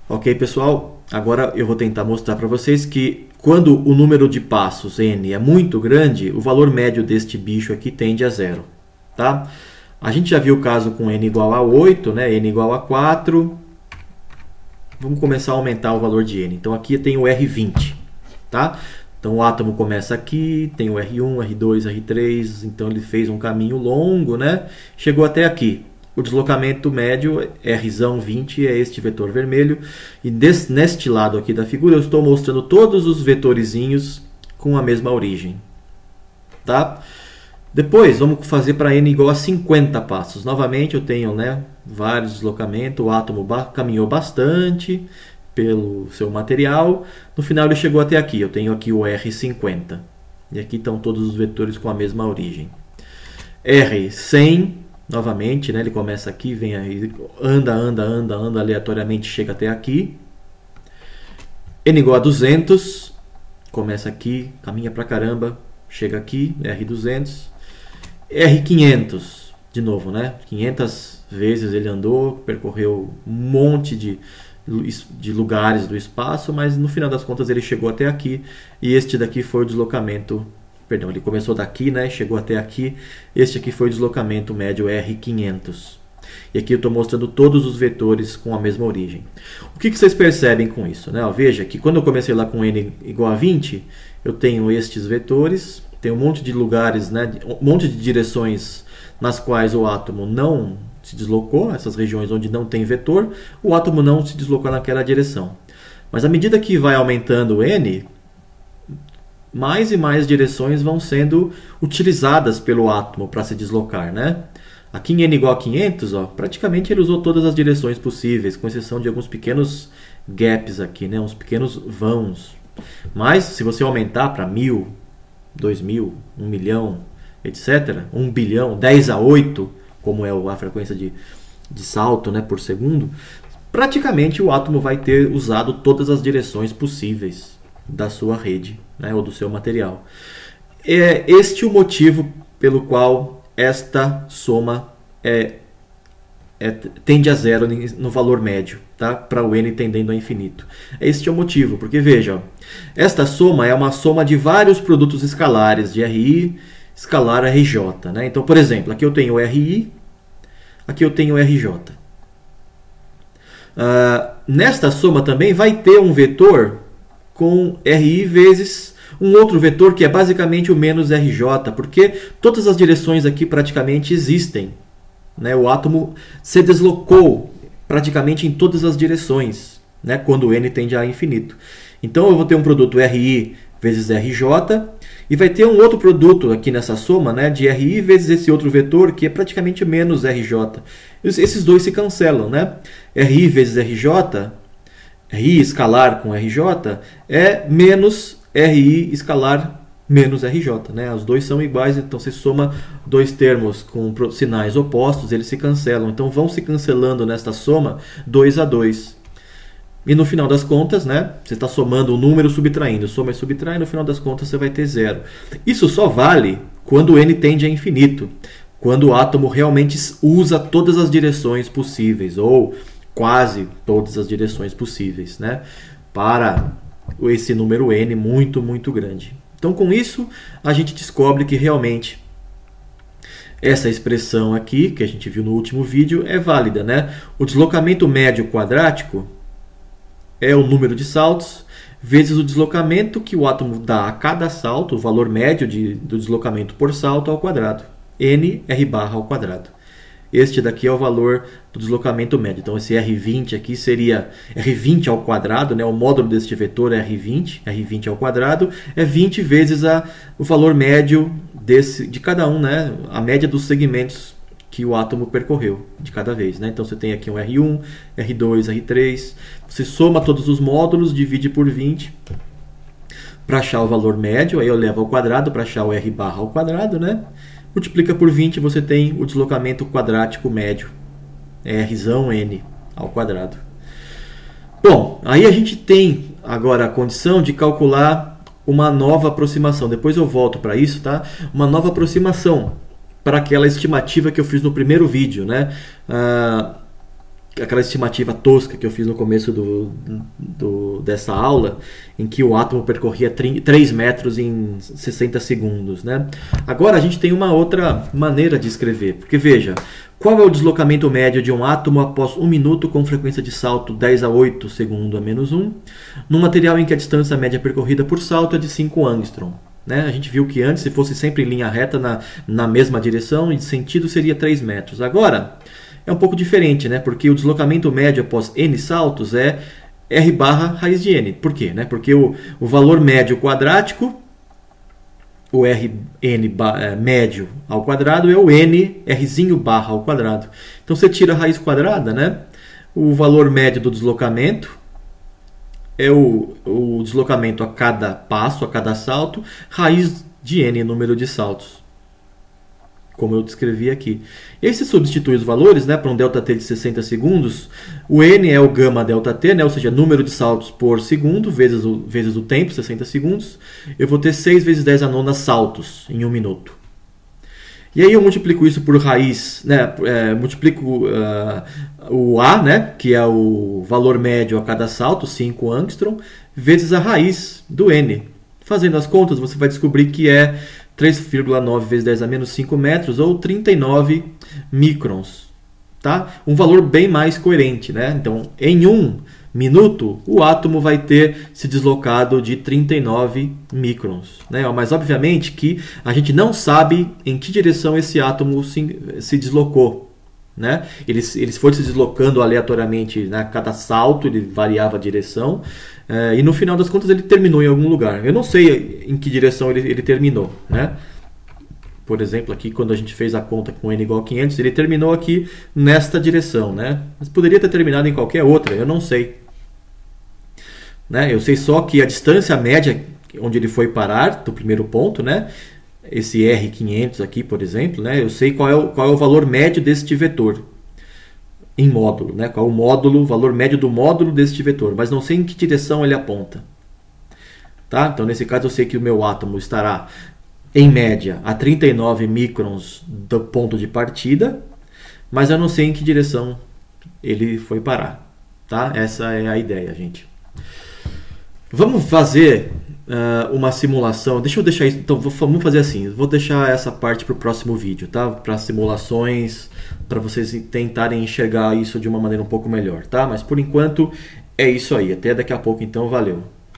Ok, pessoal? Agora eu vou tentar mostrar para vocês que quando o número de passos n é muito grande, o valor médio deste bicho aqui tende a zero. Tá? A gente já viu o caso com n igual a 8, né? N igual a 4. Vamos começar a aumentar o valor de n. Então aqui tem o R20. Tá? Então o átomo começa aqui, tem o R1, R2, R3. Então ele fez um caminho longo, né? Chegou até aqui. O deslocamento médio, R20, é este vetor vermelho. E neste lado aqui da figura eu estou mostrando todos os vetorizinhos com a mesma origem. Tá? Depois vamos fazer para n igual a 50 passos. Novamente eu tenho, né, vários deslocamentos. O átomo caminhou bastante pelo seu material. No final ele chegou até aqui. Eu tenho aqui o R50. E aqui estão todos os vetores com a mesma origem. R100. Novamente, né, ele começa aqui, vem aí, anda aleatoriamente, chega até aqui. N igual a 200, começa aqui, caminha pra caramba, chega aqui, R200. R500, de novo, né, 500 vezes ele andou, percorreu um monte de lugares do espaço, mas no final das contas ele chegou até aqui. E este daqui foi o deslocamento. Perdão, ele começou daqui, né, chegou até aqui. Este aqui foi o deslocamento médio R500. E aqui eu estou mostrando todos os vetores com a mesma origem. O que vocês percebem com isso? Né? Veja que quando eu comecei lá com n igual a 20, eu tenho estes vetores, tenho um monte de lugares, né, um monte de direções nas quais o átomo não se deslocou, essas regiões onde não tem vetor, o átomo não se deslocou naquela direção. Mas à medida que vai aumentando o n, mais e mais direções vão sendo utilizadas pelo átomo para se deslocar, né? Aqui em n igual a 500, ó, praticamente ele usou todas as direções possíveis, com exceção de alguns pequenos gaps aqui, né? Uns pequenos vãos. Mas se você aumentar para 1000, 2000, 1 milhão, etc., 1 bilhão, 10 a 8, como é a frequência de salto, né, por segundo, praticamente o átomo vai ter usado todas as direções possíveis da sua rede, né, ou do seu material. É este o motivo pelo qual esta soma tende a zero no valor médio, tá? Para o n tendendo a infinito. Este é o motivo, porque veja, esta soma é uma soma de vários produtos escalares, de Ri escalar RJ. Né? Então, por exemplo, aqui eu tenho Ri, aqui eu tenho RJ. Nesta soma também vai ter um vetor com Ri vezes um outro vetor que é basicamente o menos RJ, porque todas as direções aqui praticamente existem. Né? O átomo se deslocou praticamente em todas as direções, né? Quando o n tende a infinito. Então eu vou ter um produto Ri vezes RJ e vai ter um outro produto aqui nessa soma, né, de Ri vezes esse outro vetor que é praticamente menos RJ. Esses dois se cancelam, né? Ri vezes RJ, Ri escalar com RJ, é menos Ri escalar menos RJ. Né? Os dois são iguais, então você soma dois termos com sinais opostos, eles se cancelam. Então vão se cancelando nesta soma 2 a 2. E no final das contas, né, você está somando um número subtraindo, soma e subtrai, no final das contas você vai ter zero. Isso só vale quando n tende a infinito, quando o átomo realmente usa todas as direções possíveis, ou quase todas as direções possíveis, né, para esse número n muito, muito grande. Então, com isso, a gente descobre que realmente essa expressão aqui, que a gente viu no último vídeo, é válida. Né? O deslocamento médio quadrático é o número de saltos vezes o deslocamento que o átomo dá a cada salto, o valor médio do deslocamento por salto ao quadrado. N R barra ao quadrado. Este daqui é o valor do deslocamento médio. Então, esse R20 aqui seria R20 ao quadrado, né? O módulo deste vetor é R20. R20 ao quadrado é 20 vezes o valor médio de cada um, né? A média dos segmentos que o átomo percorreu de cada vez. Né? Então, você tem aqui um R1, R2, R3. Você soma todos os módulos, divide por 20 para achar o valor médio. Aí eu levo ao quadrado para achar o R barra ao quadrado, né? Multiplica por 20, você tem o deslocamento quadrático médio, Rzão n ao quadrado. Bom, aí a gente tem agora a condição de calcular uma nova aproximação. Depois eu volto para isso, tá? Uma nova aproximação para aquela estimativa que eu fiz no primeiro vídeo, né? aquela estimativa tosca que eu fiz no começo dessa aula, em que o átomo percorria 3 metros em 60 segundos, né? Agora a gente tem uma outra maneira de escrever, porque veja, qual é o deslocamento médio de um átomo após 1 minuto com frequência de salto 10 a 8 segundo a menos 1, num material em que a distância média percorrida por salto é de 5 angstrom? Né? A gente viu que antes, se fosse sempre em linha reta na mesma direção e de sentido, seria 3 metros. Agora, é um pouco diferente, né? Porque o deslocamento médio após n saltos é r barra raiz de n. Por quê? Né? Porque o valor médio quadrático, o rn médio ao quadrado, é o n rzinho barra ao quadrado. Então você tira a raiz quadrada, né? O valor médio do deslocamento é o deslocamento a cada passo, a cada salto, raiz de n, número de saltos, como eu descrevi aqui. E aí você substitui os valores, né, para um ΔT de 60 segundos, o n é o gama ΔT, né, ou seja, número de saltos por segundo, vezes o tempo, 60 segundos, eu vou ter 6 vezes 10 a nona saltos em 1 minuto. E aí eu multiplico isso por raiz, né, multiplico o A, né, que é o valor médio a cada salto, 5 angstrom, vezes a raiz do N. Fazendo as contas, você vai descobrir que é 3,9 vezes 10 a menos 5 metros, ou 39 microns. Tá? Um valor bem mais coerente, né? Então, em 1 minuto, o átomo vai ter se deslocado de 39 microns. Né? Mas, obviamente, que a gente não sabe em que direção esse átomo se deslocou. Né? Ele foi se deslocando aleatoriamente, né? Cada salto ele variava a direção. E no final das contas ele terminou em algum lugar. Eu não sei em que direção ele terminou. Né? Por exemplo, aqui quando a gente fez a conta com n igual a 500, ele terminou aqui nesta direção. Né? Mas poderia ter terminado em qualquer outra, eu não sei. Né? Eu sei só que a distância média onde ele foi parar, do primeiro ponto, né? Esse R500 aqui, por exemplo, né? Eu sei qual é o valor médio deste vetor em módulo, né? Qual é o valor médio do módulo deste vetor, mas não sei em que direção ele aponta. Tá? Então, nesse caso, eu sei que o meu átomo estará, em média, a 39 microns do ponto de partida, mas eu não sei em que direção ele foi parar. Tá? Essa é a ideia, gente. Vamos fazer uma simulação. Deixa eu deixar isso. Então, vamos fazer assim. Vou deixar essa parte para o próximo vídeo, tá? Para simulações, para vocês tentarem enxergar isso de uma maneira um pouco melhor, tá? Mas por enquanto é isso aí. Até daqui a pouco, então. Valeu.